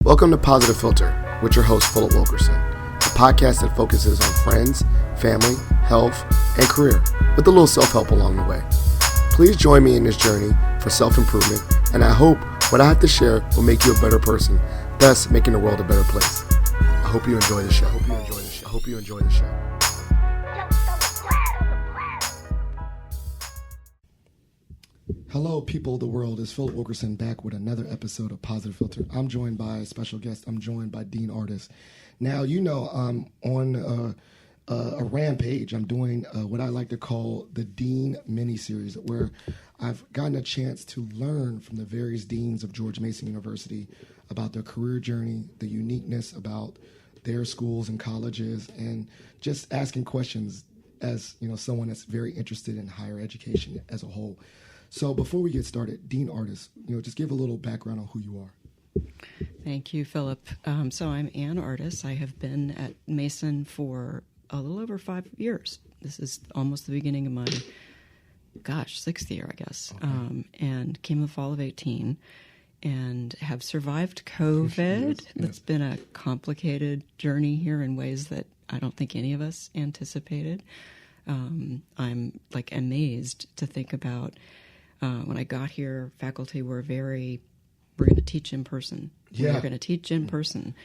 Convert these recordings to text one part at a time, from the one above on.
Welcome to Positive Philter with your host, Philip Wilkerson, a podcast that focuses on friends, family, health, and career, with a little self-help along the way. Please join me in this journey for self-improvement, and I hope what I have to share will make you a better person, thus making the world a better place. I hope you enjoy the show. I hope you enjoy the show. Hello, people of the world. It's Philip Wilkerson back with another episode of Positive Philter. I'm joined by a special guest. I'm joined by Dean Ardis. Now, you know, I'm on a rampage. I'm doing what I like to call the Dean mini-series, where I've gotten a chance to learn from the various deans of George Mason University about their career journey, the uniqueness about their schools and colleges, and just asking questions as, you know, someone that's very interested in higher education as a whole. So before we get started, Dean Ardis, you know, just give a little background on who you are. Thank you, Philip. So I'm Ann Ardis. I have been at Mason for a little over 5 years. This is almost the beginning of my, sixth year, I guess. Okay. And came in the fall of 18 and have survived COVID. Yes. It's been a complicated journey here in ways that I don't think any of us anticipated. I'm amazed to think about when I got here, faculty were we're going to teach in person. Yeah. We're going to teach in person.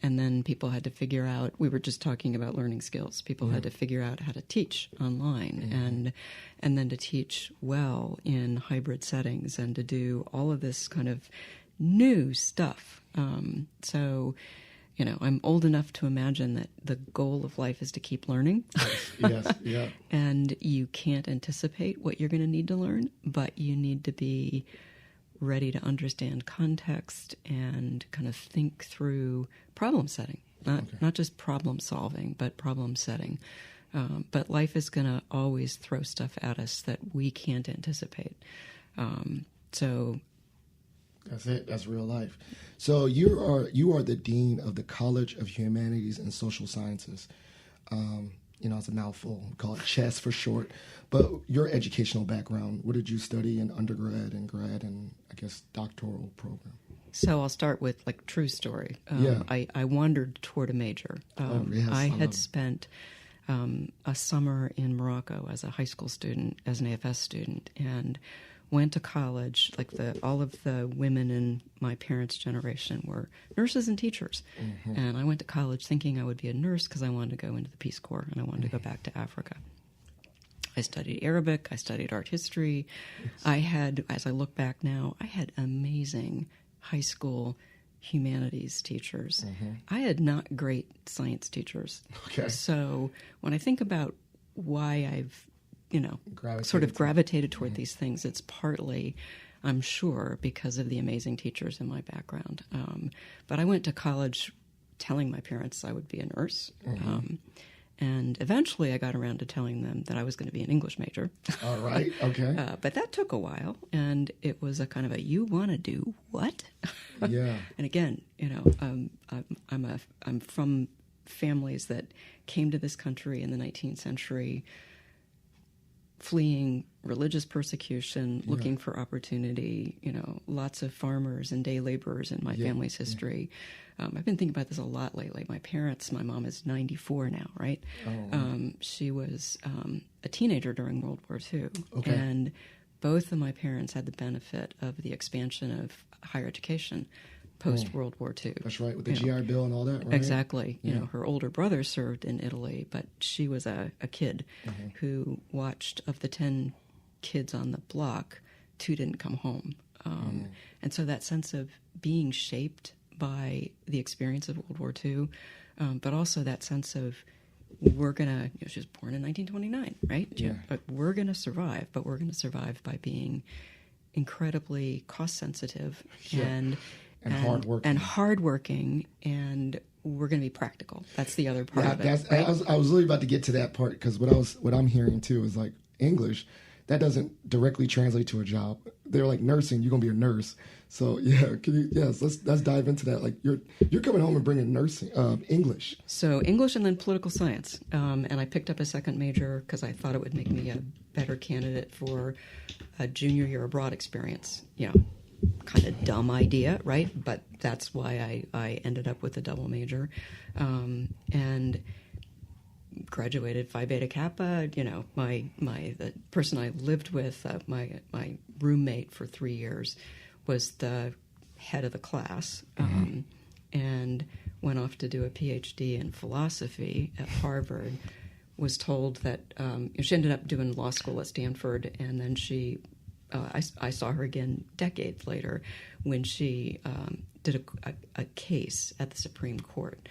And then people had to figure out, we were just talking about learning skills. People had to figure out how to teach online and then to teach well in hybrid settings and to do all of this kind of new stuff. So, you know, I'm old enough to imagine that the goal of life is to keep learning. Yes, yeah. And you can't anticipate what you're going to need to learn, but you need to be ready to understand context and kind of think through problem setting. Not just problem solving, but problem setting. But life is going to always throw stuff at us that we can't anticipate. So that's it. That's real life. So you are the dean of the College of Humanities and Social Sciences. You know, it's a mouthful. We call it CHSS for short. But your educational background, what did you study in undergrad and grad and, I guess, doctoral program? So I'll start with, true story. I wandered toward a major. I had spent a summer in Morocco as a high school student, as an AFS student, and went to college. All of the women in my parents' generation were nurses and teachers. Mm-hmm. And I went to college thinking I would be a nurse because I wanted to go into the Peace Corps and I wanted to go back to Africa. I studied Arabic. I studied art history. Yes. As I look back now, I had amazing high school humanities teachers. Mm-hmm. I had not great science teachers. Okay. So when I think about why I've gravitated toward these things, it's partly, I'm sure, because of the amazing teachers in my background. But I went to college telling my parents I would be a nurse. Mm-hmm. And eventually I got around to telling them that I was going to be an English major. All right, okay. But that took a while, and it was a kind of you want to do what? Yeah. And again, you know, I'm from families that came to this country in the 19th century fleeing religious persecution, looking for opportunity, you know, lots of farmers and day laborers in my family's history. I've been thinking about this a lot lately. My mom is 94 now, right? Oh. She was a teenager during World War II. Okay. And both of my parents had the benefit of the expansion of higher education post-World War II. That's right, with the GI Bill and all that, right? Exactly. You know, her older brother served in Italy, but she was a kid who watched, of the 10 kids on the block, 2 didn't come home. And so that sense of being shaped by the experience of World War II, but also that sense of we're going to, she was born in 1929, right? Yeah. But we're going to survive, but we're going to survive by being incredibly cost-sensitive and hardworking, and we're going to be practical. That's the other part of it. Right? I was really about to get to that part, because what I'm hearing too is English, that doesn't directly translate to a job. They're like nursing, you're going to be a nurse. So let's dive into that. You're coming home and bringing nursing, English. So English and then political science, and I picked up a second major because I thought it would make me a better candidate for a junior year abroad experience. You know, kind of dumb idea, right? But that's why I ended up with a double major, and graduated Phi Beta Kappa. The person I lived with, my roommate for 3 years, was the head of the class, and went off to do a PhD in philosophy at Harvard. Was told that she ended up doing law school at Stanford, and then I saw her again decades later when she did a case at the Supreme Court.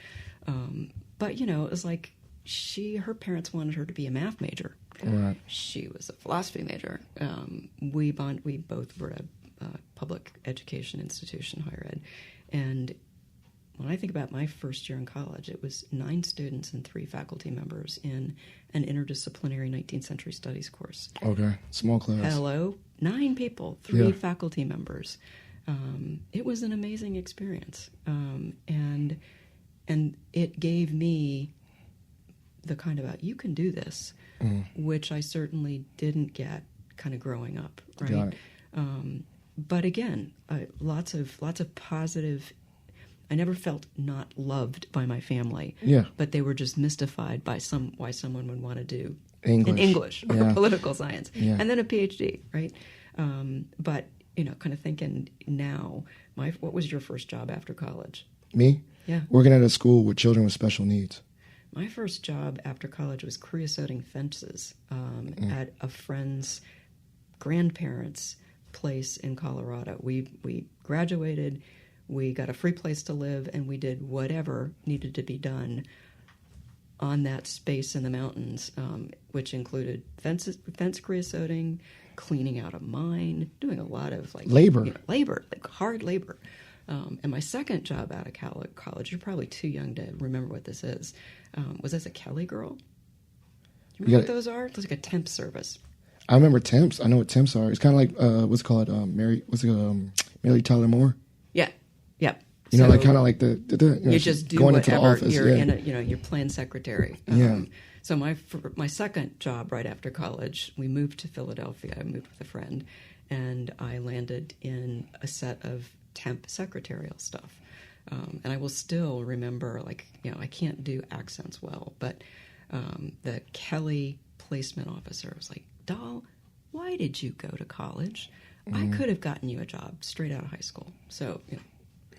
But it was like her parents wanted her to be a math major. Right. She was a philosophy major. We both were at a public education institution, higher ed, and when I think about my first year in college, it was 9 students and 3 faculty members in an interdisciplinary 19th century studies course. Okay, small class. Hello, 9 people, 3 faculty members. It was an amazing experience, and it gave me the kind of you can do this, which I certainly didn't get kind of growing up, right? Got it. But again, lots of positive. I never felt not loved by my family. Yeah. But they were just mystified by why someone would want to do English or political science, and then a PhD, right? But kind of thinking now, what was your first job after college? Me? Yeah. Working at a school with children with special needs. My first job after college was creosoting fences at a friend's grandparents' place in Colorado. We graduated. We got a free place to live, and we did whatever needed to be done on that space in the mountains, which included fence creosoting, cleaning out a mine, doing a lot of labor, hard labor. And my second job out of college, you're probably too young to remember what this is, was as a Kelly girl. Do you remember what those are? It's like a temp service. I remember temps. I know what temps are. It's kind of like what's it called Mary Tyler Moore. Yeah. Yep. Kind of like the you just do going whatever. Into the office. You're in you're playing secretary. So my second job right after college, we moved to Philadelphia. I moved with a friend, and I landed in a set of temp secretarial stuff. And I will still remember, I can't do accents well, but the Kelly placement officer was like, "Doll, why did you go to college? I could have gotten you a job straight out of high school." So,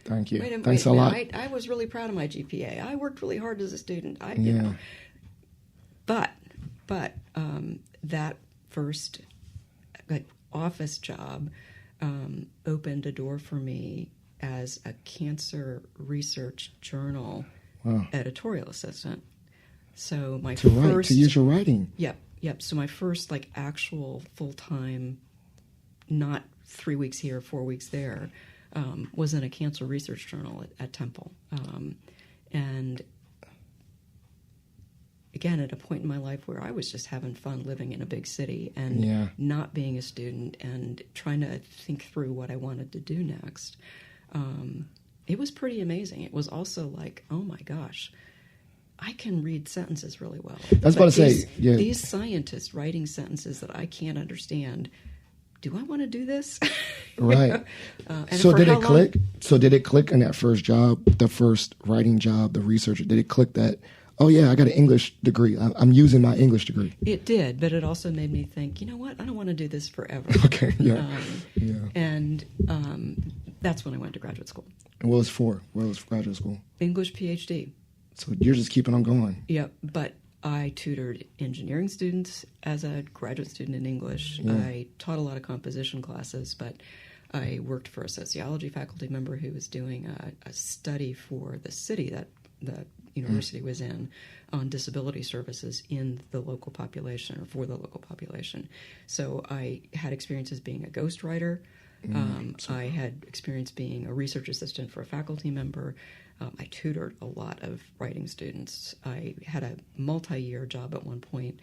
Thank you. Thanks a lot. I was really proud of my GPA. I worked really hard as a student. But that first office job opened a door for me as a cancer research journal editorial assistant. So to use your writing. Yep. So my first actual full-time, not 3 weeks here, 4 weeks there, was in a cancer research journal at Temple. And again, at a point in my life where I was just having fun living in a big city and not being a student and trying to think through what I wanted to do next, it was pretty amazing. It was also like, oh my gosh, I can read sentences really well. That's about to say, these scientists writing sentences that I can't understand. Do I want to do this? Right. So did it click? So did it click in that first job, the first writing job, the researcher? Did it click that, oh yeah, I got an English degree. I'm using my English degree. It did, but it also made me think, you know what? I don't want to do this forever. Okay, And that's when I went to graduate school. And what was for? What was graduate school? English PhD. So you're just keeping on going. Yep, but I tutored engineering students as a graduate student in English. I taught a lot of composition classes, but I worked for a sociology faculty member who was doing a study for the city that the university was in on disability services in the local population or for the local population. So I had experience as being a ghostwriter. I had experience being a research assistant for a faculty member. I tutored a lot of writing students. I had a multi-year job at one point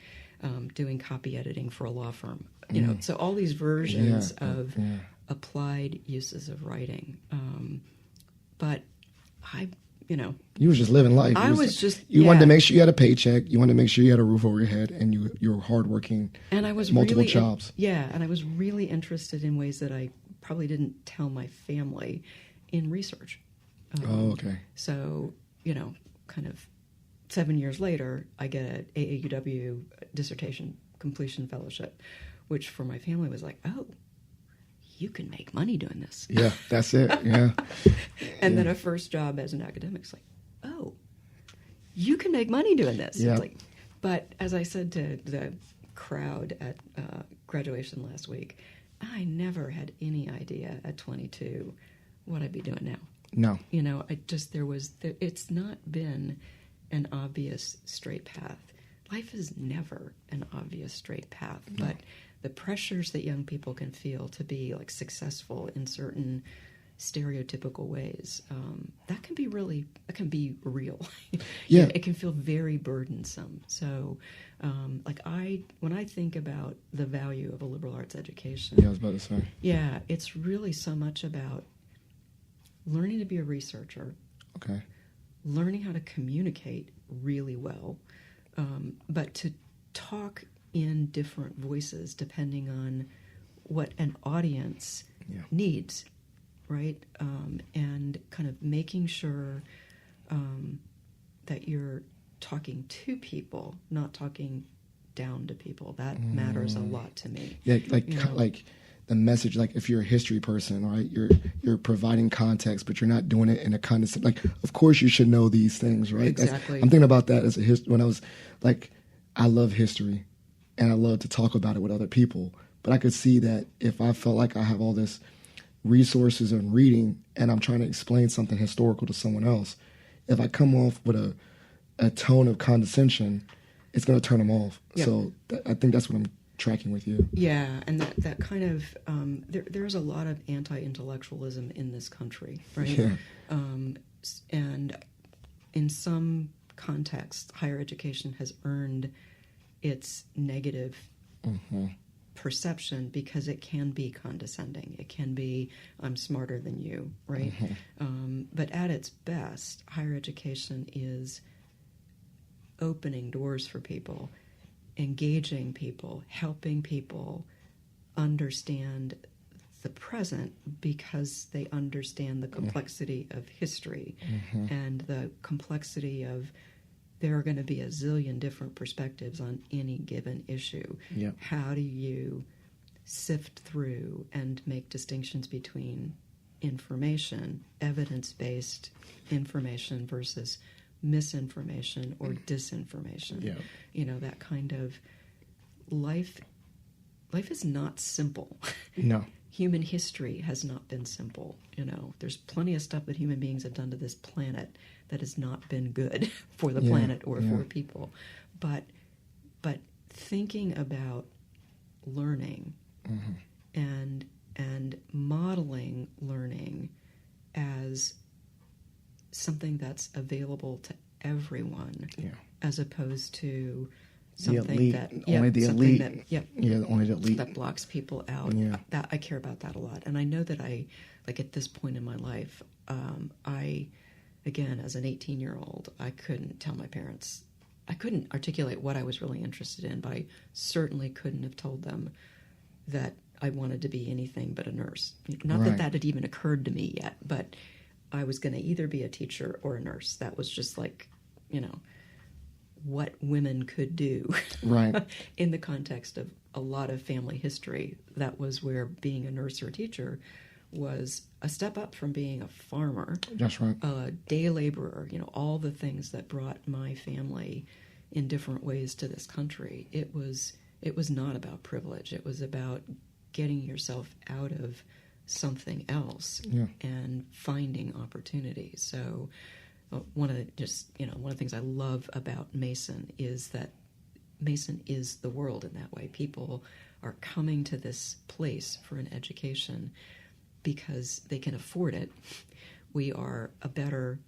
doing copy editing for a law firm. So all these versions of applied uses of writing. But you were just living life. You wanted to make sure you had a paycheck. You wanted to make sure you had a roof over your head, and you were hardworking. And I was multiple jobs. And I was really interested in ways that I probably didn't tell my family in research. Okay. So, kind of 7 years later, I get an AAUW dissertation completion fellowship, which for my family was like, oh, you can make money doing this. Yeah, that's it. Yeah. And then a first job as an academic is like, oh, you can make money doing this. Yeah. It's like, but as I said to the crowd at graduation last week, I never had any idea at 22 what I'd be doing now. No. It's not been an obvious straight path. Life is never an obvious straight path, but the pressures that young people can feel to be like successful in certain stereotypical ways, that can be real. Yeah. It can feel very burdensome. So, when I think about the value of a liberal arts education, yeah, I was about to say, yeah, it's really so much about learning to be a researcher, okay, learning how to communicate really well, but to talk in different voices depending on what an audience needs, right? And kind of making sure that you're talking to people, not talking down to people. That matters a lot to me. Yeah, like the message, like if you're a history person, right, you're providing context, but you're not doing it in a kind of, like, of course you should know these things, right? Exactly. I'm thinking about that as when I was like, I love history and I love to talk about it with other people, but I could see that if I felt like I have all this resources and reading and I'm trying to explain something historical to someone else, if I come off with a tone of condescension, it's going to turn them off. Yep. So I think that's what I'm tracking with you. Yeah, and that kind of there's a lot of anti-intellectualism in this country, right? Yeah. And in some contexts, higher education has earned its negative perception because it can be condescending. It can be, I'm smarter than you, right? But at its best, higher education is opening doors for people, engaging people, helping people understand the present because they understand the complexity of history and the complexity of there are going to be a zillion different perspectives on any given issue. Yep. How do you sift through and make distinctions between information, evidence-based information versus misinformation or disinformation? Yeah. That kind of life is not simple. No. Human history has not been simple. There's plenty of stuff that human beings have done to this planet that has not been good for the planet or for people. But thinking about learning and modeling learning as something that's available to everyone, as opposed to something only the elite that blocks people out. That I care about that a lot, and I know that I, like, at this point in my life, I, again, as an 18-year-old, I couldn't tell my parents, I couldn't articulate what I was really interested in, but I certainly couldn't have told them that I wanted to be anything but a nurse. Not that had even occurred to me yet, but I was going to either be a teacher or a nurse. That was just like, what women could do in the context of a lot of family history. That was where being a nurse or a teacher was a step up from being a farmer. That's right. A day laborer, all the things that brought my family in different ways to this country. It was not about privilege. It was about getting yourself out of something else and finding opportunities. So one of the things I love about Mason is that Mason is the world in that way. People are coming to this place for an education because they can afford it. We are a better,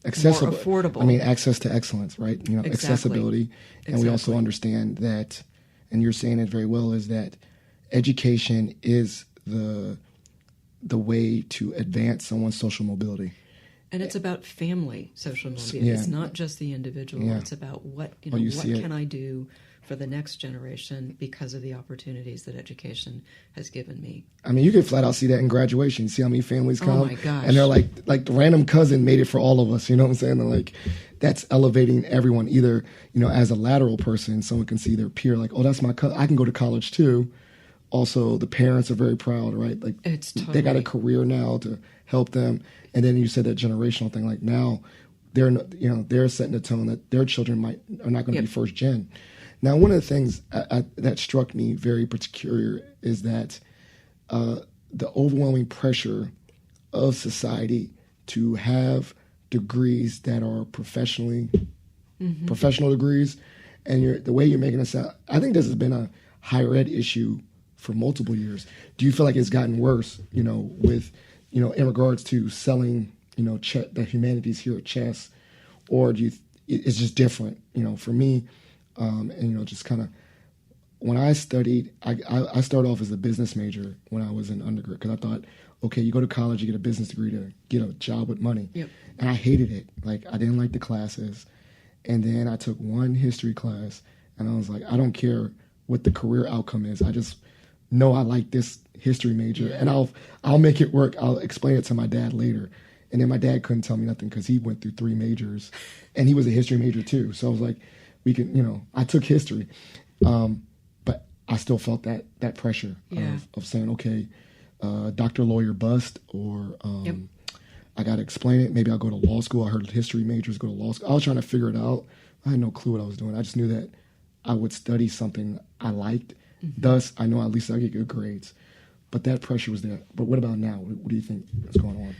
accessible, more affordable. I mean, access to excellence, right? Exactly. Accessibility, and we also understand that, and you're saying it very well, is that education is the way to advance someone's social mobility. And it's about family social mobility. It's not just the individual. It's about what can I do for the next generation because of the opportunities that education has given me. I mean, you can flat out see that in graduation. You see how many families come, oh my gosh, and they're like the random cousin made it for all of us. You know what I'm saying? And like, that's elevating everyone. Either, you know, as a lateral person, someone can see their peer, like, oh, that's my cousin. I can go to college too. Also, the parents are very proud, right? Like, it's totally, they got a career now to help them. And then you said that generational thing. Like now, they're setting the tone that their children are not going to be first gen. Now, one of the things that struck me very particular is that the overwhelming pressure of society to have degrees that are professional degrees, and the way you're making it sound, I think this has been a higher ed issue for multiple years. Do you feel like it's gotten worse, you know, with, you know, in regards to selling, you know, the humanities here at Chess, or it's just different, you know, for me, and, you know, just kind of, when I studied, I started off as a business major when I was in undergrad, because I thought, okay, you go to college, you get a business degree to get a job with money. Yep. And I hated it. Like, I didn't like the classes. And then I took one history class, and I was like, I don't care what the career outcome is. I just know I like this history major, and I'll make it work. I'll explain it to my dad later. And then my dad couldn't tell me nothing because he went through 3 majors, and he was a history major too. So I was like, we can, you know, I took history. But I still felt that pressure of saying, okay, doctor, lawyer, bust, or I got to explain it. Maybe I'll go to law school. I heard history majors go to law school. I was trying to figure it out. I had no clue what I was doing. I just knew that I would study something I liked. Mm-hmm. Thus, I know at least I get good grades. But that pressure was there. But what about now? What do you think is going on?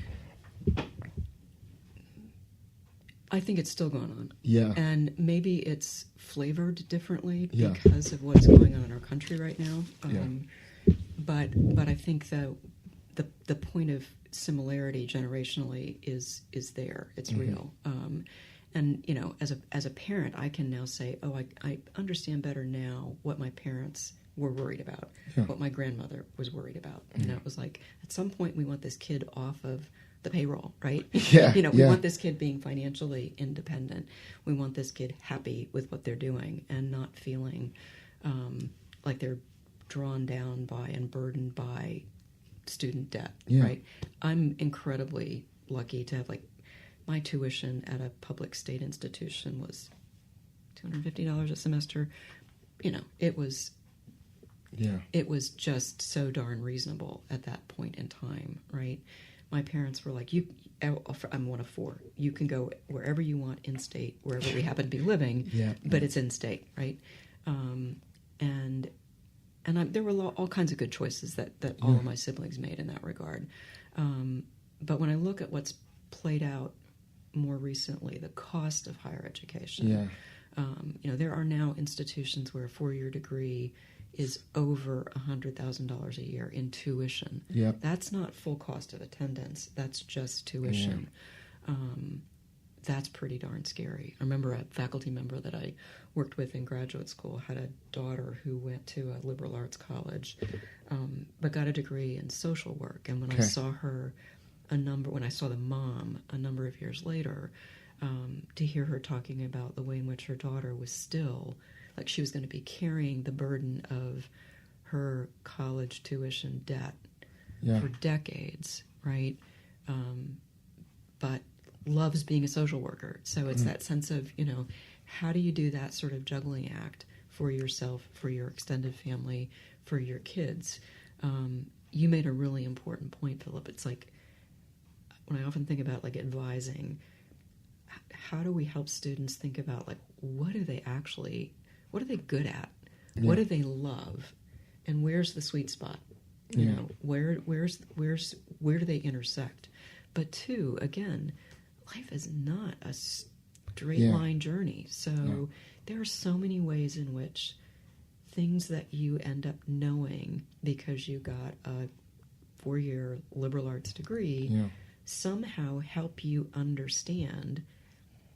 I think it's still going on. Yeah. And maybe it's flavored differently because of what's going on in our country right now. But I think the point of similarity generationally is there. It's real. And, you know, as a parent, I can now say, oh, I understand better now what my parents were worried about, what my grandmother was worried about. You know, it was like, at some point we want this kid off of the payroll, right? Yeah. You know, we want this kid being financially independent. We want this kid happy with what they're doing and not feeling like they're drawn down by and burdened by student debt, right? I'm incredibly lucky to have, like, my tuition at a public state institution was $250 a semester. You know, it was just so darn reasonable at that point in time, right? My parents were like, I'm one of 4. You can go wherever you want in state, wherever we happen to be living, but it's in state, right? And there were all kinds of good choices that all of my siblings made in that regard. But when I look at what's played out more recently, the cost of higher education, you know, there are now institutions where a 4-year degree is over $100,000 a year in tuition. That's not full cost of attendance. That's just tuition. That's pretty darn scary. I remember a faculty member that I worked with in graduate school had a daughter who went to a liberal arts college, but got a degree in social work. And when I saw her when I saw the mom a number of years later, to hear her talking about the way in which her daughter was still, like, she was going to be carrying the burden of her college tuition debt for decades, right? But loves being a social worker. So it's that sense of, you know, how do you do that sort of juggling act for yourself, for your extended family, for your kids? You made a really important point, Philip. It's like, when I often think about, like, advising, how do we help students think about, like, what are they good at? What do they love? And where's the sweet spot? You know, where do they intersect? But 2, again, life is not a straight line journey. So there are so many ways in which things that you end up knowing because you got a 4-year liberal arts degree somehow help you understand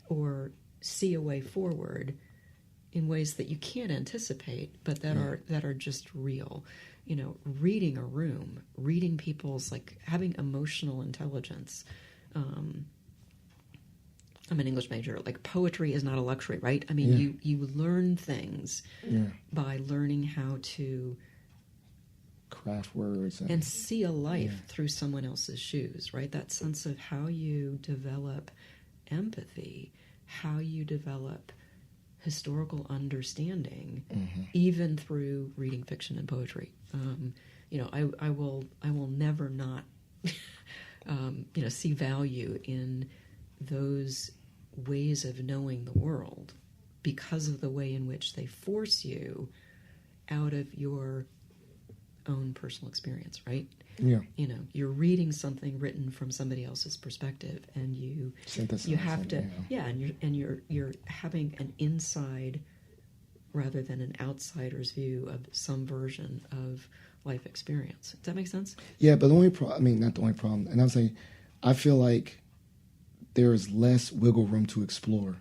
or see a way forward in ways that you can't anticipate, but that are just real. You know, reading a room, reading people's, like, having emotional intelligence. I'm an English major. Like, poetry is not a luxury, right? I mean, you learn things by learning how to craft words and see a life through someone else's shoes, right? That sense of how you develop empathy, how you develop historical understanding, even through reading fiction and poetry. I will never not, see value in those ways of knowing the world because of the way in which they force you out of your own personal experience, right? Yeah. You're reading something written from somebody else's perspective, and you have to, and you're having an inside rather than an outsider's view of some version of life experience. Does that make sense? Yeah, but the only not the only problem, and I'm saying, I feel like there's less wiggle room to explore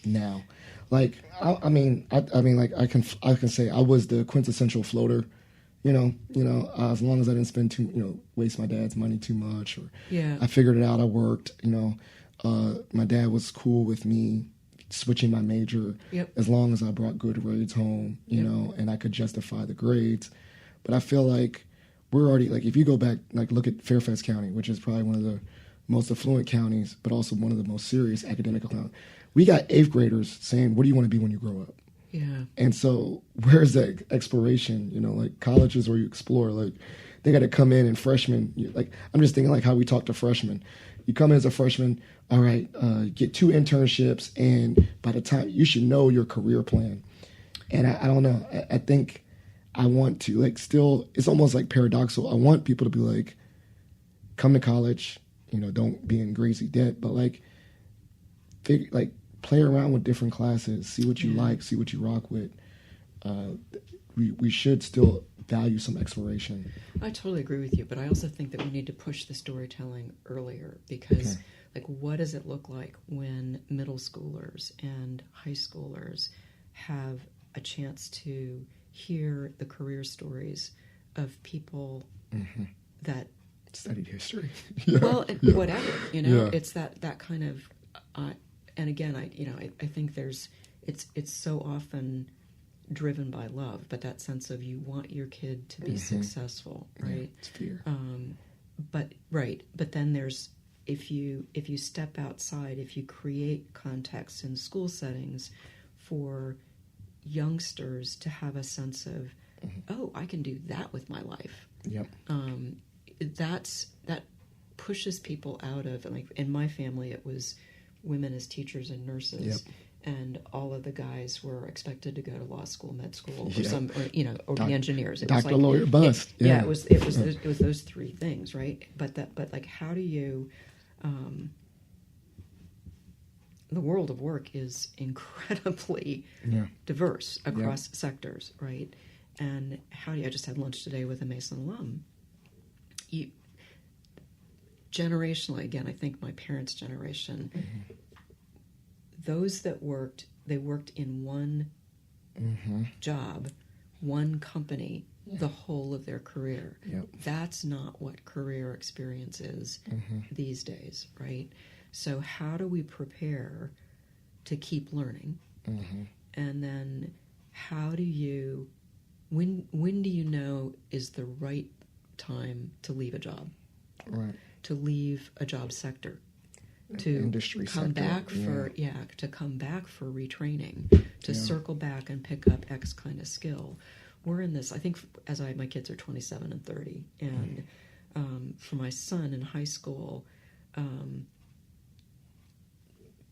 now. Like, I can say I was the quintessential floater. As long as I didn't spend waste my dad's money too much, or I figured it out. I worked. My dad was cool with me switching my major as long as I brought good grades home. And I could justify the grades. But I feel like we're already, like, if you go back, like, look at Fairfax County, which is probably one of the most affluent counties, but also one of the most serious academic counties. We got 8th graders saying, "What do you want to be when you grow up?" Yeah. And so where's that exploration? Like, colleges where you explore, like, they got to come in, and freshmen, like, I'm just thinking like how we talk to freshmen. You come in as a freshman, all right, get 2 internships, and by the time you should know your career plan. And I don't know. I think I want to, like, still, it's almost like paradoxical. I want people to be like, come to college, don't be in crazy debt, but like, play around with different classes, see what you like, see what you rock with. We should still value some exploration. I totally agree with you, but I also think that we need to push the storytelling earlier, because like, what does it look like when middle schoolers and high schoolers have a chance to hear the career stories of people that studied history? Whatever, it's that kind of and again, I think it's so often driven by love, but that sense of you want your kid to be successful, right? Yeah, it's fear. But then there's, if you step outside, if you create contexts in school settings for youngsters to have a sense of, oh, I can do that with my life. Yep. That pushes people out of, like, in my family, it was women as teachers and nurses, and all of the guys were expected to go to law school, med school, or the engineers. It was like, lawyer, bust. It was those 3 things, right? But like, how do you? The world of work is incredibly diverse across sectors, right? And how do you? I just had lunch today with a Mason alum. Generationally, again, I think my parents' generation, those that worked in one job, one company, the whole of their career. Yep. That's not what career experience is these days, right? So how do we prepare to keep learning? And then how do you, when do you know is the right time to leave a job? Right. To leave a job sector, to industry come sector. back to come back for retraining, to circle back and pick up X kind of skill. We're in this, I think, my kids are 27 and 30, and for my son in high school,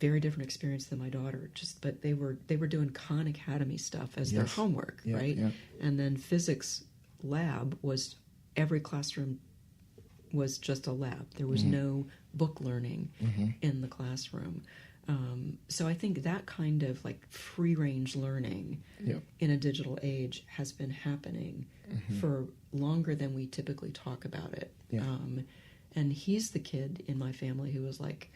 very different experience than my daughter. But they were doing Khan Academy stuff as their homework, right? Yeah. And then physics lab was, every classroom was just a lab. There was no book learning in the classroom. So I think that kind of like free range learning in a digital age has been happening for longer than we typically talk about it. Yeah. And he's the kid in my family who was like,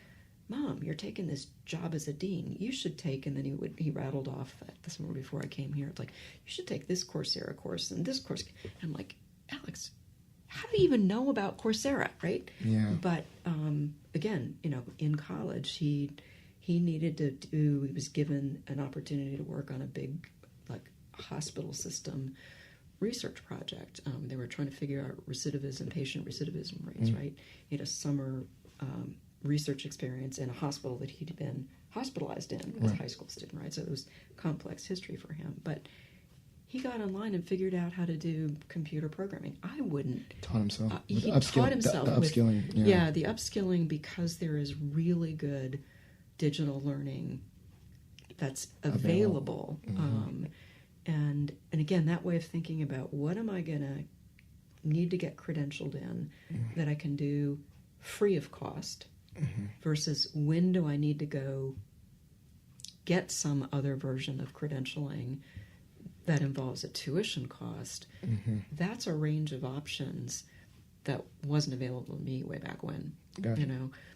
"Mom, you're taking this job as a dean. You should take," and then he rattled off the summer before I came here. It's like, "You should take this Coursera course and this course." And I'm like, "Alex, how do you even know about Coursera?" Right? Yeah. But again, in college, he he was given an opportunity to work on a big hospital system research project. They were trying to figure out patient recidivism rates, right? He had a summer research experience in a hospital that he'd been hospitalized in as a high school student, right? So it was complex history for him. But he got online and figured out how to do computer programming. I wouldn't. Taught himself. He taught himself. The upskilling. The upskilling, because there is really good digital learning that's available. And again, that way of thinking about what am I going to need to get credentialed in that I can do free of cost versus when do I need to go get some other version of credentialing that involves a tuition cost. That's a range of options that wasn't available to me way back when. Gotcha.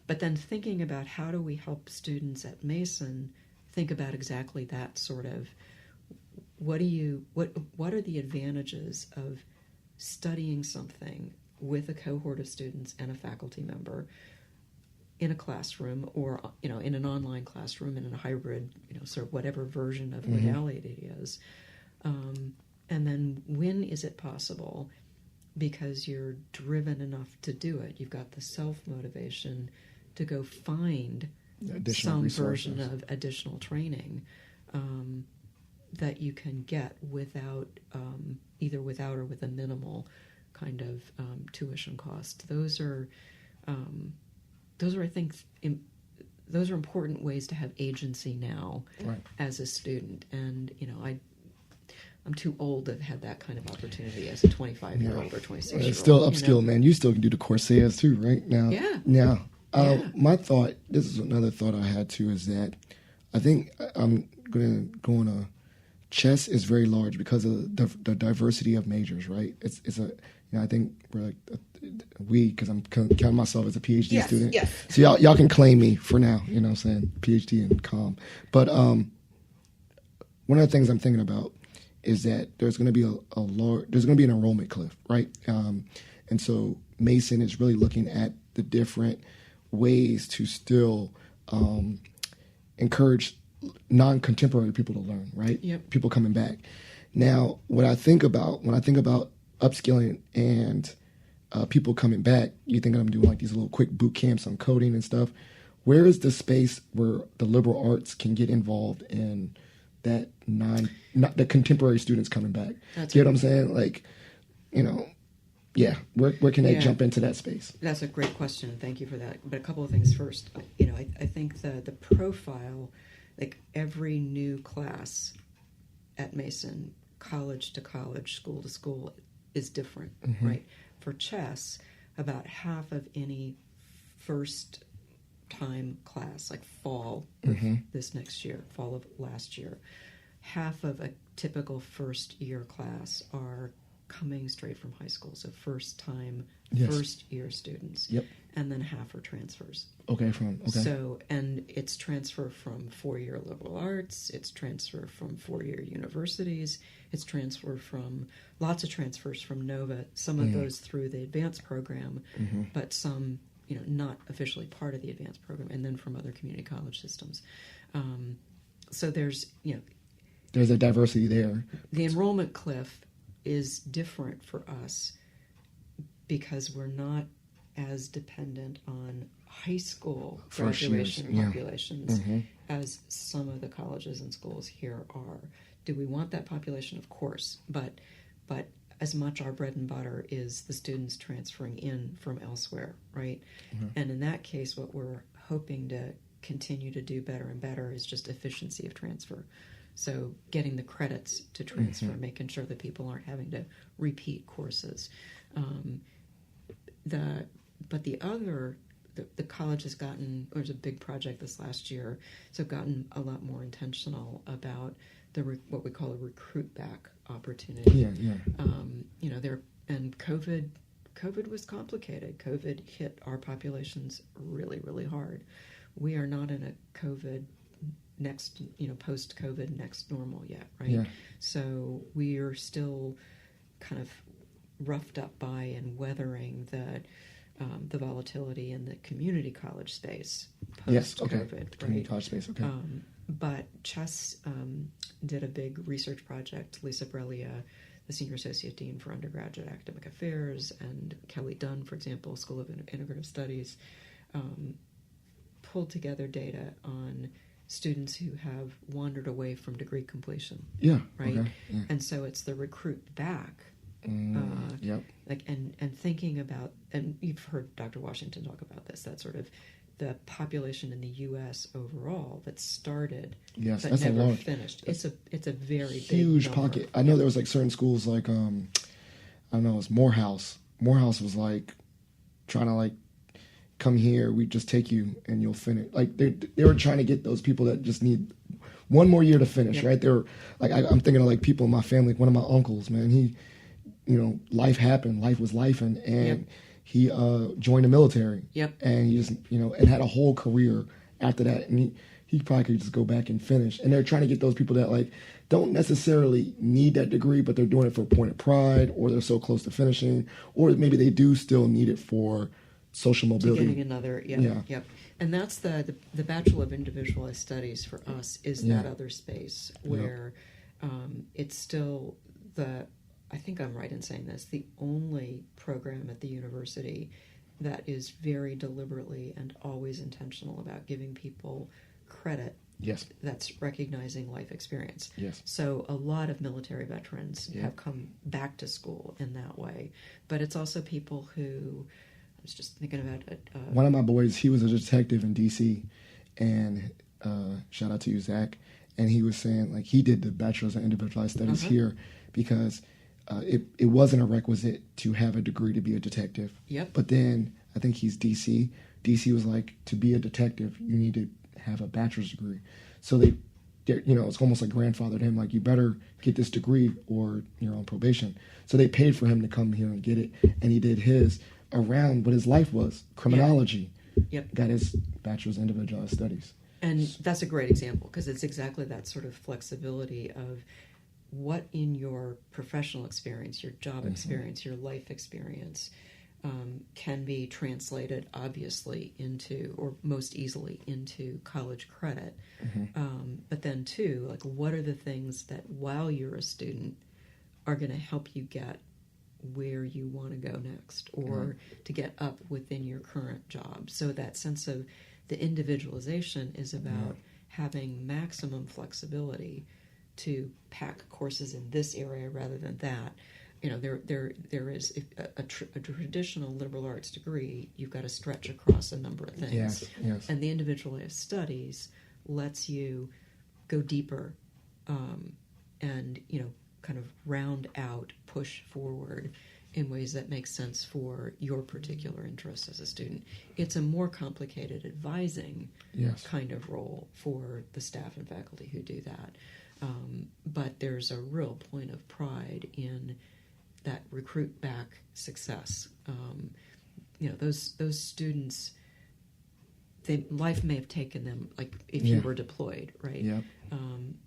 But then thinking about how do we help students at Mason think about exactly that sort of what are the advantages of studying something with a cohort of students and a faculty member in a classroom or in an online classroom and in a hybrid sort of whatever version of modality it is, and then when is it possible because you're driven enough to do it, you've got the self-motivation to go find some version of additional training that you can get without either without or with a minimal kind of tuition cost. Those are I think those are important ways to have agency now as a student. And I'm too old to have had that kind of opportunity as a 25-year-old or 26-year-old. It's still upskill, man. You still can do the Courseiras too, right? Now, my thought, this is another thought I had too, is that I think I'm going to go on a chess is very large because of the diversity of majors, right? It's a, I think we're like because I'm counting myself as a PhD student. Yes. So y'all can claim me for now, what I'm saying, PhD in comm. But one of the things I'm thinking about is that there's going to be there's going to be an enrollment cliff, right? And so Mason is really looking at the different ways to still encourage non-contemporary people to learn, right? Yep. People coming back. Now, what I think about when I think about upskilling and people coming back, you think I'm doing like these little quick boot camps on coding and stuff. Where is the space where the liberal arts can get involved in that not the contemporary students coming back? You know what I'm saying? Like, where can they jump into that space? That's a great question. Thank you for that. But a couple of things first. I think the profile, like every new class at Mason, college to college, school to school, is different, right? For chess, about half of any first-time class, like fall of this next year, fall of last year, half of a typical first-year class are coming straight from high school, so first-time, first-year students. Yep. And then half are transfers. Okay. So, and it's transfer from four-year liberal arts, it's transfer from four-year universities, it's transfer from, lots of transfers from Nova, some of those through the advanced program, but some, not officially part of the advanced program, and then from other community college systems. So there's a diversity there. The enrollment cliff is different for us because we're not as dependent on high school graduation populations as some of the colleges and schools here are. Do we want that population? Of course, but as much our bread and butter is the students transferring in from elsewhere, right? And in that case, what we're hoping to continue to do better and better is just efficiency of transfer. So getting the credits to transfer, making sure that people aren't having to repeat courses. But the college has gotten, there's a big project this last year, so gotten a lot more intentional about what we call a recruit back opportunity. And COVID was complicated. COVID hit our populations really, really hard. We are not in a COVID next, post-COVID next normal yet, right? Yeah. So we are still kind of roughed up by and weathering the volatility in the community college space yes, post-COVID. Okay. Community college space, okay. But Chess did a big research project. Lisa Brelia, the Senior Associate Dean for Undergraduate Academic Affairs, and Kelly Dunn, for example, School of Integrative Studies, pulled together data on students who have wandered away from degree completion. Yeah. Right? Okay. Yeah. And so it's the recruit back. Yep. And thinking about, and you've heard Dr. Washington talk about this, that sort of the population in the U.S. overall that started, yes, but that's never a large, finished. It's a very huge big number. pocket. I know there was like certain schools like I don't know, it's Morehouse. Morehouse was like trying to like come here, we just take you and you'll finish. Like they were trying to get those people that just need one more year to finish, right? They were like I'm thinking of like people in my family. Like one of my uncles, man, he, life happened, life was life, and he joined the military. Yep. And he just and had a whole career after that, and he probably could just go back and finish. And they're trying to get those people that like don't necessarily need that degree, but they're doing it for a point of pride, or they're so close to finishing, or maybe they do still need it for social mobility. Getting another, yep. And that's the Bachelor of Individualized Studies for us is that other space where it's still I think I'm right in saying this, the only program at the university that is very deliberately and always intentional about giving people credit. Yes. That's recognizing life experience. Yes. So a lot of military veterans have come back to school in that way. But it's also people who, I was just thinking about it. One of my boys, he was a detective in D.C., and shout out to you, Zach, and he was saying, like, he did the Bachelor's in Individualized Studies here because it wasn't a requisite to have a degree to be a detective. Yep. But then, I think he's D.C. D.C. was like, to be a detective, you need to have a bachelor's degree. So it's almost like grandfathered him, like, you better get this degree or you're on probation. So they paid for him to come here and get it, and he did his around what his life was, criminology. Yep. Got his Bachelor's in Individualized Studies. And that's a great example because it's exactly that sort of flexibility of what in your professional experience, your job experience, your life experience can be translated obviously into, or most easily into, college credit. But then too, like, what are the things that while you're a student are going to help you get where you want to go next, or to get up within your current job. So that sense of the individualization is about having maximum flexibility to pack courses in this area rather than that. There is a traditional liberal arts degree. You've got to stretch across a number of things. Yes. And the individualized studies lets you go deeper, and kind of round out, push forward in ways that make sense for your particular interests as a student. It's a more complicated advising kind of role for the staff and faculty who do that. But there's a real point of pride in that recruit back success. Those students, life may have taken them, like if you were deployed, right? Yep.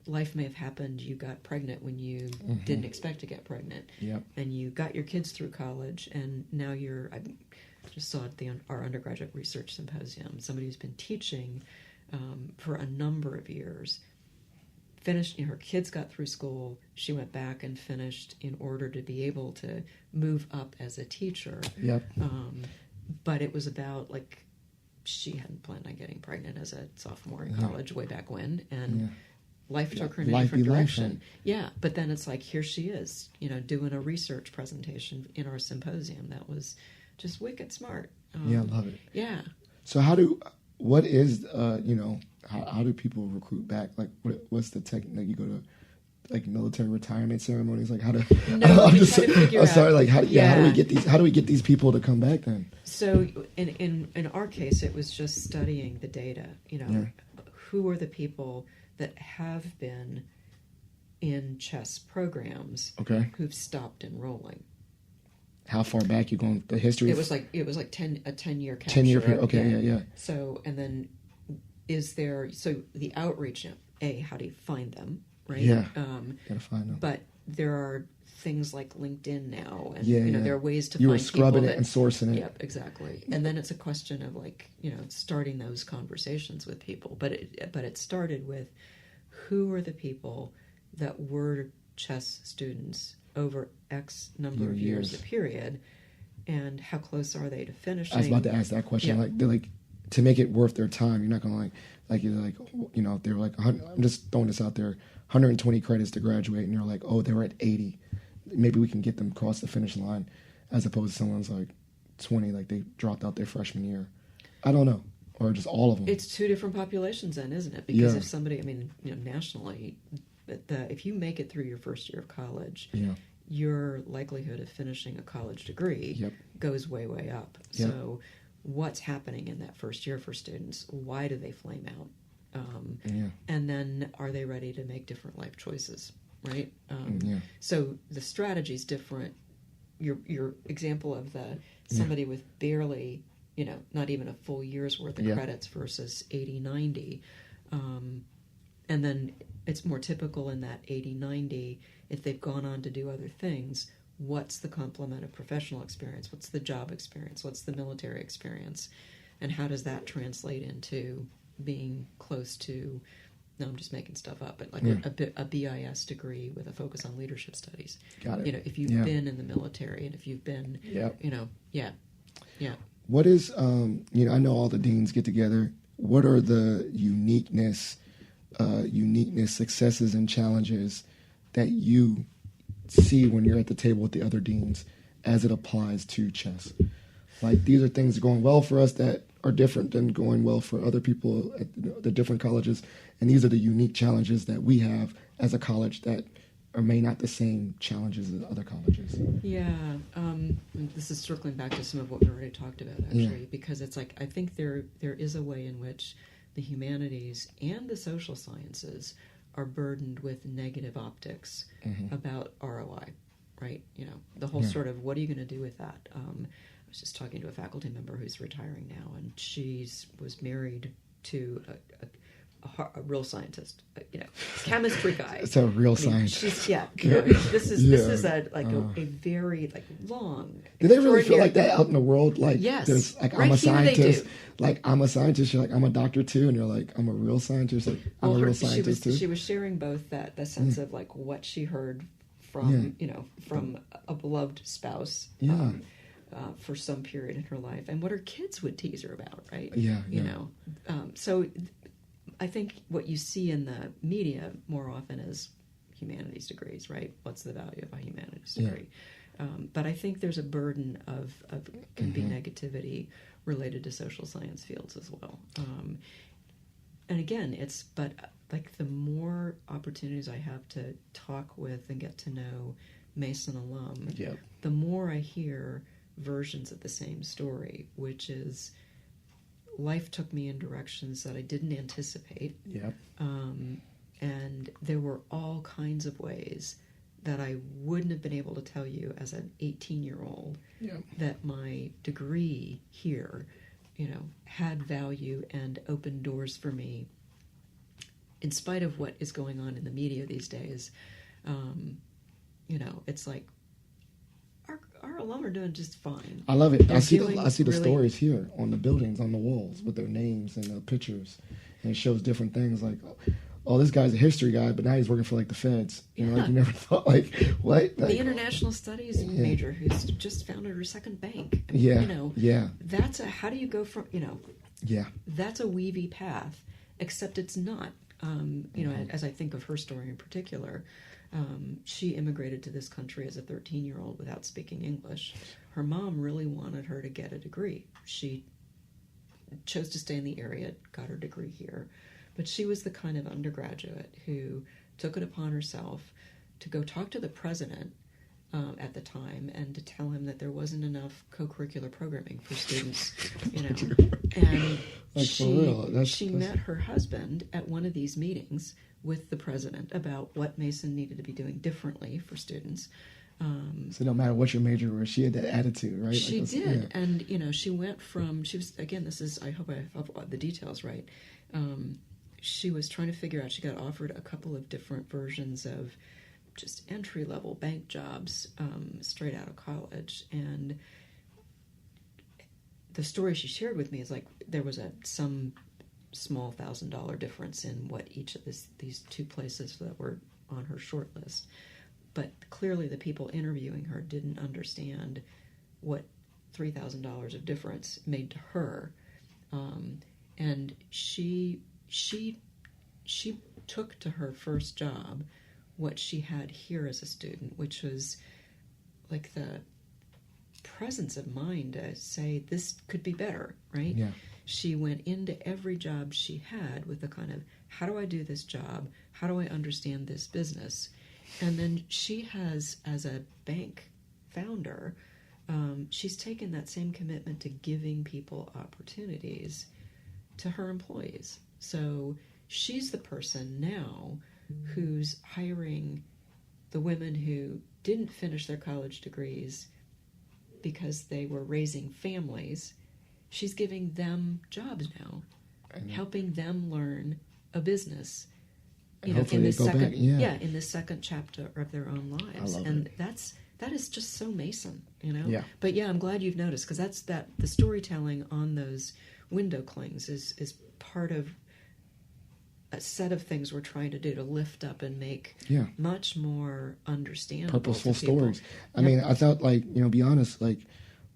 Life may have happened. You got pregnant when you didn't expect to get pregnant. Yep. And you got your kids through college, and now I just saw at our undergraduate research symposium, somebody who's been teaching for a number of years, finished, her kids got through school, she went back and finished in order to be able to move up as a teacher. Yep. But it was about, like, she hadn't planned on getting pregnant as a sophomore in college way back when, and life took her in a different direction. Yeah, but then it's like, here she is, doing a research presentation in our symposium. That was just wicked smart. I love it. Yeah. So how do people recruit back? Like, what's the technique? You go to like military retirement ceremonies. Like, how to? No, I'm sorry. Like, how do we get these? How do we get these people to come back then? So in our case, it was just studying the data. Who are the people that have been in chess programs who've stopped enrolling? How far back you going? The history? It was like a 10-year capture. 10-year period. Okay, yeah. So, and then the outreach? How do you find them? Right. Yeah. Gotta find them. But there are things like LinkedIn now, and there are ways to you find were scrubbing people it and sourcing it. Yep, exactly. And then it's a question of starting those conversations with people. But it started with, who are the people that were chess students over X number of years, a period, and how close are they to finishing? I was about to ask that question. Yeah. Like, they're like, to make it worth their time, you're not gonna if they're like, I'm just throwing this out there, 120 credits to graduate, and you're like, oh, they were at 80. Maybe we can get them across the finish line, as opposed to someone's like 20, like they dropped out their freshman year. I don't know, or just all of them. It's two different populations, then, isn't it? Because if somebody, nationally, if you make it through your first year of college, your likelihood of finishing a college degree goes way, way up. Yep. So what's happening in that first year for students? Why do they flame out? And then are they ready to make different life choices, right? So the strategy is different. Your example of somebody with barely, not even a full year's worth of credits versus 80, 90. And then it's more typical in that 80, 90, if they've gone on to do other things, what's the complement of professional experience? What's the job experience? What's the military experience? And how does that translate into being close to, no, I'm just making stuff up, but like a BIS degree with a focus on leadership studies. Got it. If you've been in the military, and if you've been, What is, I know all the deans get together. What are the uniqueness, successes, and challenges that you see when you're at the table with the other deans as it applies to chess? Like, these are things going well for us that are different than going well for other people at the different colleges, and these are the unique challenges that we have as a college that are may not the same challenges as other colleges. This is circling back to some of what we already talked about, actually, because it's like, I think there is a way in which the humanities and the social sciences are burdened with negative optics about ROI, right? The whole sort of, what are you going to do with that? I was just talking to a faculty member who's retiring now, and she was married to a real scientist, chemistry guy. It's a real scientist. This is a very long. Do they really feel like that out in the world? Like, yes, there's like, right, I'm a scientist. Like, I'm a scientist. You're like, I'm a doctor too, and you're like, I'm a real scientist. Like, I'm a real scientist too. She was sharing both the sense of like what she heard from from a beloved spouse. For some period in her life, and what her kids would tease her about, right? So I think what you see in the media more often is humanities degrees, right? What's the value of a humanities degree? But I think there's a burden of can be negativity related to social science fields as well. And again, but the more opportunities I have to talk with and get to know Mason alum, the more I hear versions of the same story, which is life took me in directions that I didn't anticipate. And there were all kinds of ways that I wouldn't have been able to tell you as an 18-year-old that my degree here, had value and opened doors for me in spite of what is going on in the media these days. It's like, our alum are doing just fine. I love it. I see the stories here on the buildings, on the walls, with their names and the pictures, and it shows different things like, oh, this guy's a history guy, but now he's working for like the feds. You never thought, like, what? Like, the international studies major who's just founded her second bank. That's how do you go from that's a weavy path, except it's not. As I think of her story in particular. She immigrated to this country as a 13-year-old without speaking English. Her mom really wanted her to get a degree. She chose to stay in the area, got her degree here. But she was the kind of undergraduate who took it upon herself to go talk to the president at the time and to tell him that there wasn't enough co-curricular programming for students. And she met her husband at one of these meetings with the president about what Mason needed to be doing differently for students. So no matter what your major was, she had that attitude, right? She did. And, she went from, I hope I have the details right. She was trying to figure out, she got offered a couple of different versions of just entry-level bank jobs straight out of college. And the story she shared with me is like there was some small $1,000 difference in what each of these two places that were on her short list. But clearly the people interviewing her didn't understand what $3,000 of difference made to her. And she took to her first job what she had here as a student, which was like the presence of mind to say this could be better, right? Yeah. She went into every job she had with the kind of, how do I do this job? How do I understand this business? And then she has, as a bank founder, she's taken that same commitment to giving people opportunities to her employees. So she's the person now who's hiring the women who didn't finish their college degrees because they were raising families. She's giving them jobs now, helping them learn a business. You know, in this second chapter of their own lives. And that is just so Mason, you know? Yeah. But yeah, I'm glad you've noticed, because the storytelling on those window clings is part of a set of things we're trying to do to lift up and make much more understandable, purposeful stories. I mean, I thought, like, you know, be honest, like,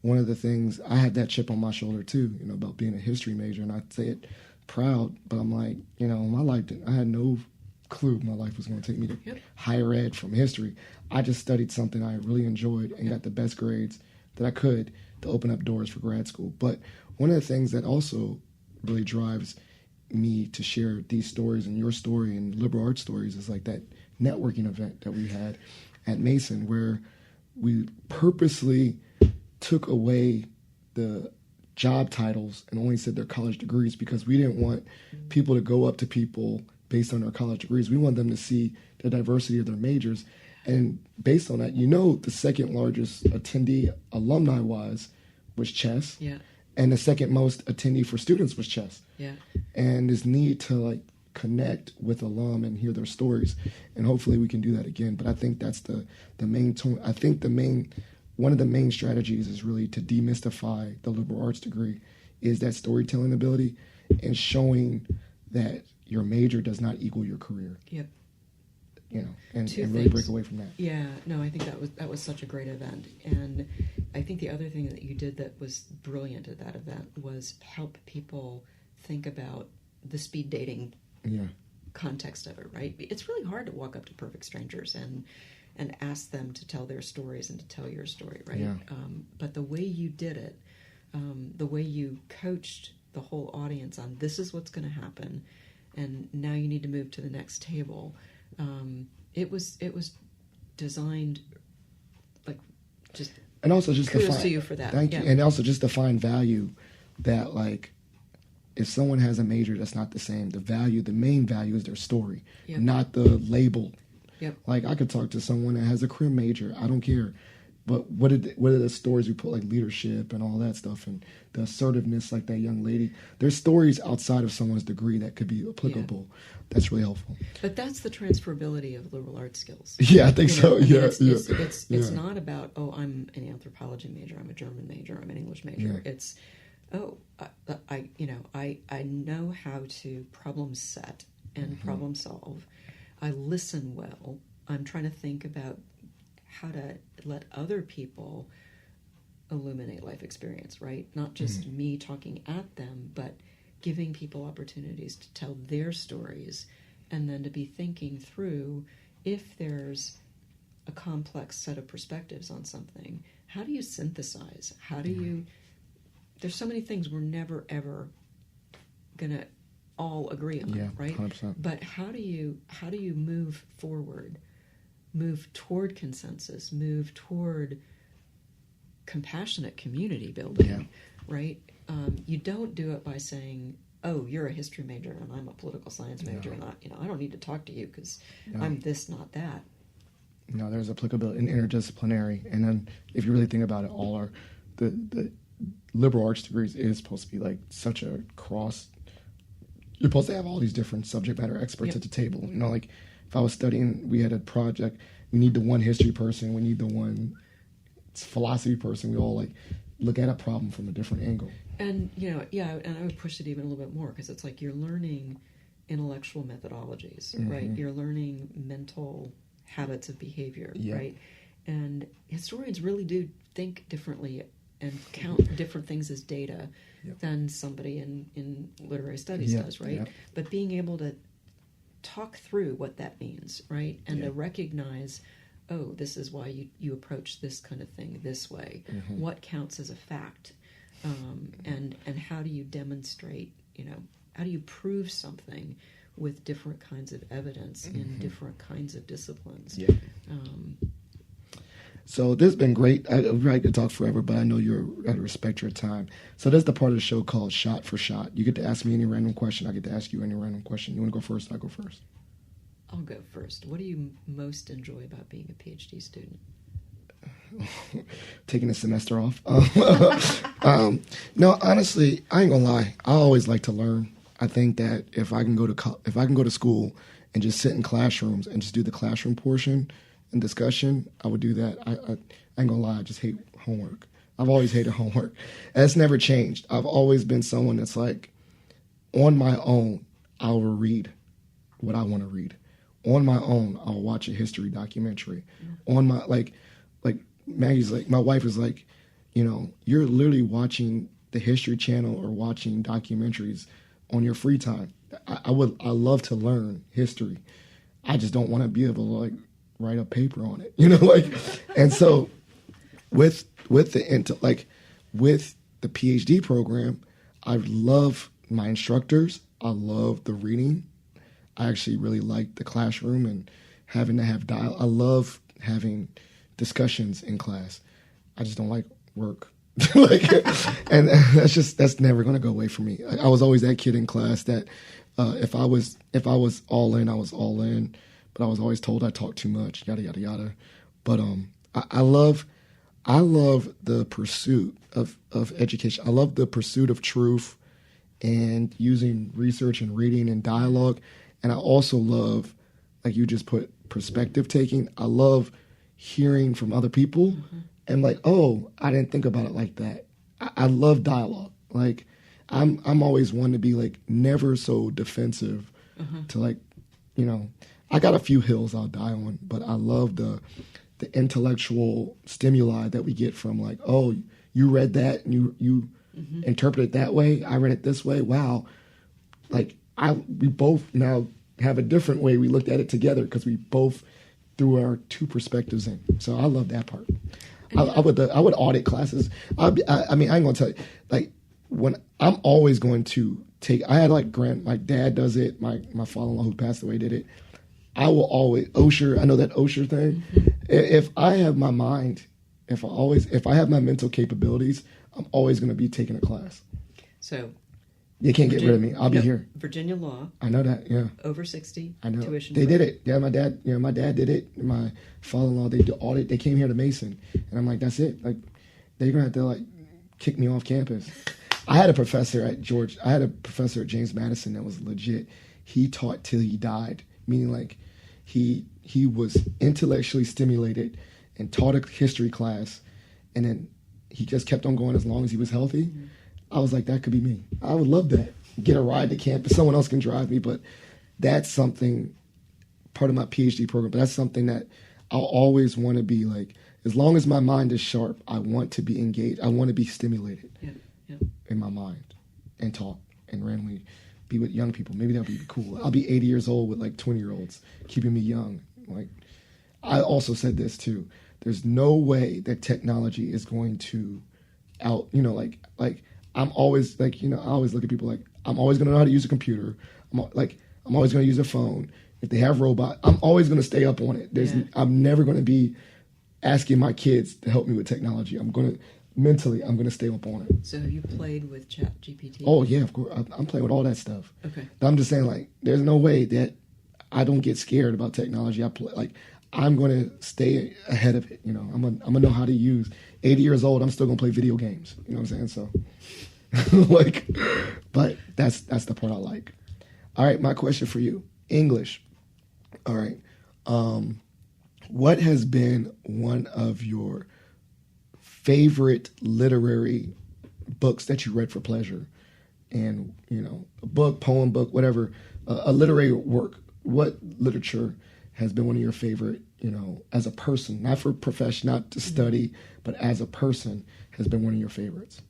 one of the things, I had that chip on my shoulder too, you know, about being a history major, and I say it proud, but I'm like, you know, my life, I had no clue my life was going to take me to higher ed from history. I just studied something I really enjoyed and got the best grades that I could to open up doors for grad school. But one of the things that also really drives me to share these stories and your story and liberal arts stories is like that networking event that we had at Mason, where we purposely took away the job titles and only said their college degrees, because we didn't want people to go up to people based on their college degrees. We want them to see the diversity of their majors. And based on that, you know, the second largest attendee alumni-wise was chess. Yeah. And the second most attendee for students was chess. Yeah. And this need to, like, connect with alum and hear their stories. And hopefully we can do that again. But I think that's the main tone. I think one of the main strategies is really to demystify the liberal arts degree, is that storytelling ability and showing that your major does not equal your career. Yep. You know, and really break away from that. Yeah, no, I think that was such a great event. And I think the other thing that you did that was brilliant at that event was help people think about the speed dating context of it, right? It's really hard to walk up to perfect strangers and ask them to tell their stories and to tell your story, right? Yeah. But the way you did it, the way you coached the whole audience on this is what's going to happen, and now you need to move to the next table. It was designed like just, and also just kudos to you for that. Thank you. And also just define value, that like if someone has a major that's not the same, the main value is their story, not the label. Yep. Like I could talk to someone that has a career major, I don't care. But what are the stories we put, like leadership and all that stuff, and the assertiveness, like that young lady? There's stories outside of someone's degree that could be applicable. Yeah. That's really helpful. But that's the transferability of liberal arts skills. Yeah, I think so. It's not about, I'm an anthropology major, I'm a German major, I'm an English major. Yeah. It's I know how to problem set and problem solve. I listen well. I'm trying to think about how to let other people illuminate life experience, right? Not just me talking at them, but giving people opportunities to tell their stories, and then to be thinking through, if there's a complex set of perspectives on something, how do you synthesize? How do you... There's so many things we're never, ever going to all agree on, right? 100%. But how do you move forward, move toward consensus, move toward compassionate community building, right? You don't do it by saying, oh, you're a history major and I'm a political science major, and I don't need to talk to you because I'm this, not that. No, there's applicability in interdisciplinary. And then if you really think about it, all our the liberal arts degrees is supposed to be like such a cross. You're supposed to have all these different subject matter experts at the table. Like if I was studying, we had a project. We need the one history person. We need the one philosophy person. We all like look at a problem from a different angle. And and I would push it even a little bit more, because it's like you're learning intellectual methodologies, right? You're learning mental habits of behavior, right? And historians really do think differently and count different things as data than somebody in literary studies does, right? Yep. But being able to talk through what that means, right? And to recognize, oh, this is why you approach this kind of thing this way. What counts as a fact? And how do you demonstrate, how do you prove something with different kinds of evidence in different kinds of disciplines? Yeah. So this has been great. I'd like to talk forever, but I know you're got to respect your time. So there's the part of the show called Shot for Shot. You get to ask me any random question. I get to ask you any random question. You want to go first? I'll go first. I'll go first. What do you most enjoy about being a PhD student? Taking a semester off. No, honestly, I ain't gonna lie. I always like to learn. I think that if I can go to school and just sit in classrooms and just do the classroom portion and discussion, I would do that. I ain't gonna lie. I just hate homework. I've always hated homework. And it's never changed. I've always been someone that's like, on my own, I will read what I want to read. On my own, I'll watch a history documentary. On my like Maggie's like, my wife is like, you're literally watching the History Channel or watching documentaries on your free time. I love to learn history. I just don't want to be able to like write a paper on it, and so with the PhD program, I love my instructors. I love the reading. I actually really like the classroom and having to have dialogue. I love having discussions in class. I just don't like work. And that's never going to go away from me. I was always that kid in class that if I was all in, I was all in, but I was always told I talk too much, yada yada yada. But I love the pursuit of education. I love the pursuit of truth and using research and reading and dialogue. And I also love, like you just put, perspective taking. I love hearing from other people and like, oh, I didn't think about it like that. I love dialogue. Like I'm always one to be like never so defensive to like, I got a few hills I'll die on, but I love the intellectual stimuli that we get from like, oh, you read that and you interpret it that way. I read it this way. Wow. Like we both now have a different way we looked at it together because we both threw our two perspectives in. So I love that part. I would audit classes. I mean, I ain't gonna tell you, like when I'm always going to take, I had like my dad does it. My father-in-law who passed away did it. I will always, Osher, I know that Osher thing. If I have my mind, if I have my mental capabilities, I'm always going to be taking a class. So you can't get rid of me. I'll be here. Virginia law. I know that. Yeah. Over 60. I know. Tuition. They did it. Yeah, my dad did it. My father-in-law, they did audit. They came here to Mason, and I'm like, that's it. Like, they're gonna have to like kick me off campus. I had a professor at James Madison that was legit. He taught till he died, meaning like he was intellectually stimulated and taught a history class, and then he just kept on going as long as he was healthy. I was like, that could be me. I would love that. Get a ride to campus. Someone else can drive me, but that's something, part of my PhD program, but that's something that I'll always want to be like, as long as my mind is sharp, I want to be engaged. I want to be stimulated in my mind and talk and randomly be with young people. Maybe that would be cool. I'll be 80 years old with like 20-year-olds, keeping me young. Like, I also said this too. There's no way that technology is going to like I'm always like, I always look at people like, I'm always going to know how to use a computer. I'm always going to use a phone. If they have robot, I'm always going to stay up on it. I'm never going to be asking my kids to help me with technology. I'm going to stay up on it. So have you played with ChatGPT? Oh yeah, of course. I'm playing with all that stuff. Okay. But I'm just saying, like, there's no way that I don't get scared about technology. I'm going to stay ahead of it. I'm gonna know how to use. 80 years old, I'm still going to play video games. You know what I'm saying? So, but that's the part I like. All right, my question for you. English. All right. What has been one of your favorite literary books that you read for pleasure? And, a book, poem, book, whatever, a literary work. What literature has been one of your favorite, as a person, not for profession, not to study, but as a person, has been one of your favorites?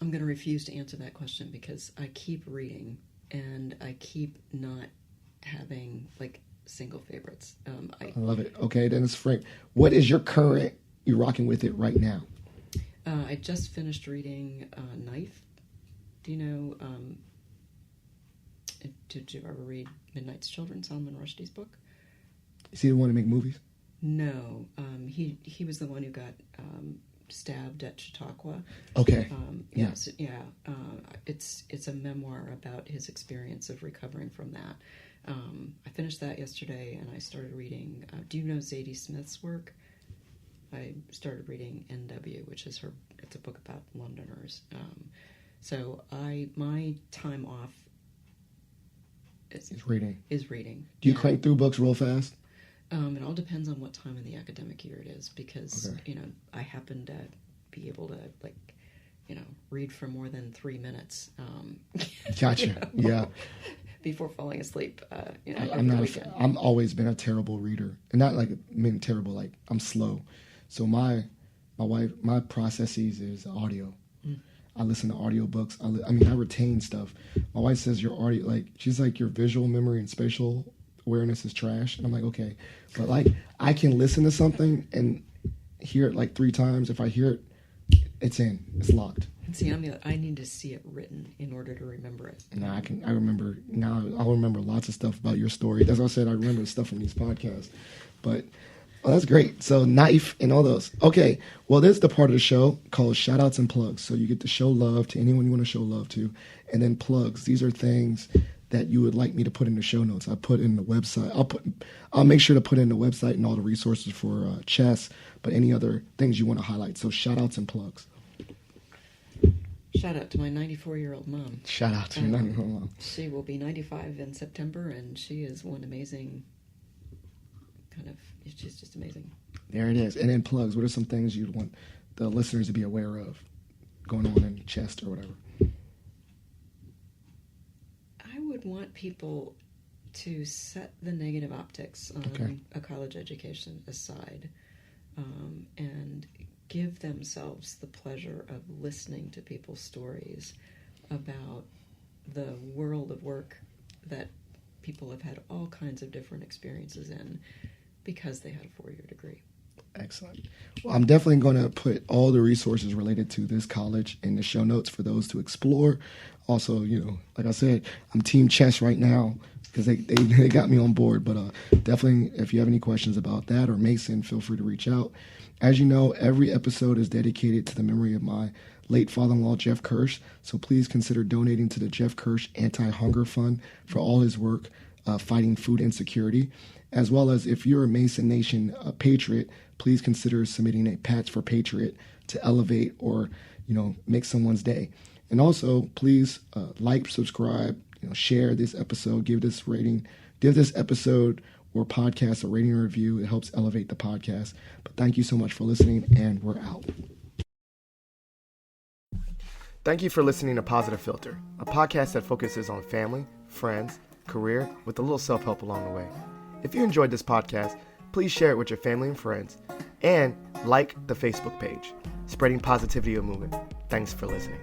I'm going to refuse to answer that question because I keep reading and I keep not having single favorites. I love it. Okay, then it's Frank. What is your current, you're rocking with it right now? I just finished reading Knife. Do you know, did you ever read Midnight's Children, Salman Rushdie's book? Is he the one to make movies? No. He was the one who got stabbed at Chautauqua. Okay. Yes. Yeah. It's a memoir about his experience of recovering from that. I finished that yesterday, and I started reading. Do you know Zadie Smith's work? I started reading N.W., which is it's a book about Londoners. So my time off is reading. Do you crank through books real fast? It all depends on what time in the academic year it is, because I happen to be able to read for more than 3 minutes. Gotcha. Yeah. Before falling asleep. I'm always been a terrible reader, and not terrible. I'm slow. So my processes is audio. I listen to audiobooks. I retain stuff. My wife says your audio, she's like, your visual memory and spatial awareness is trash. And I'm like, okay. But I can listen to something and hear it 3 times. If I hear it, it's locked. And see, I need to see it written in order to remember it. I remember now. I'll remember lots of stuff about your story. As I said, I remember stuff from these podcasts. But that's great. So Knife and all those. Okay. Well, this is the part of the show called shout outs and plugs. So you get to show love to anyone you want to show love to. And then plugs. These are things that you would like me to put in the show notes. I put in the website. I'll make sure to put in the website and all the resources for chess, but any other things you want to highlight. So shout outs and plugs. Shout out to my 94-year-old mom. Shout out to your 94-year-old mom. She will be 95 in September, and she is one amazing she's just amazing. There it is. And then plugs. What are some things you'd want the listeners to be aware of going on in chess or whatever? I would want people to set the negative optics on a college education aside, and give themselves the pleasure of listening to people's stories about the world of work that people have had all kinds of different experiences in because they had a 4-year degree. Excellent. Well, I'm definitely going to put all the resources related to this college in the show notes for those to explore. Also, like I said, I'm team chess right now because they got me on board. But definitely, if you have any questions about that or Mason, feel free to reach out. As you know, every episode is dedicated to the memory of my late father-in-law, Jeff Kirsch. So please consider donating to the Jeff Kirsch Anti-Hunger Fund for all his work fighting food insecurity. As well as if you're a Mason Nation patriot, please consider submitting a Patch for Patriot to elevate or, make someone's day. And also, please subscribe, share this episode, give this episode or podcast a rating or review. It helps elevate the podcast. But thank you so much for listening, and we're out. Thank you for listening to Positive Philter, a podcast that focuses on family, friends, career, with a little self-help along the way. If you enjoyed this podcast, please share it with your family and friends, and like the Facebook page, Spreading Positivity of Movement. Thanks for listening.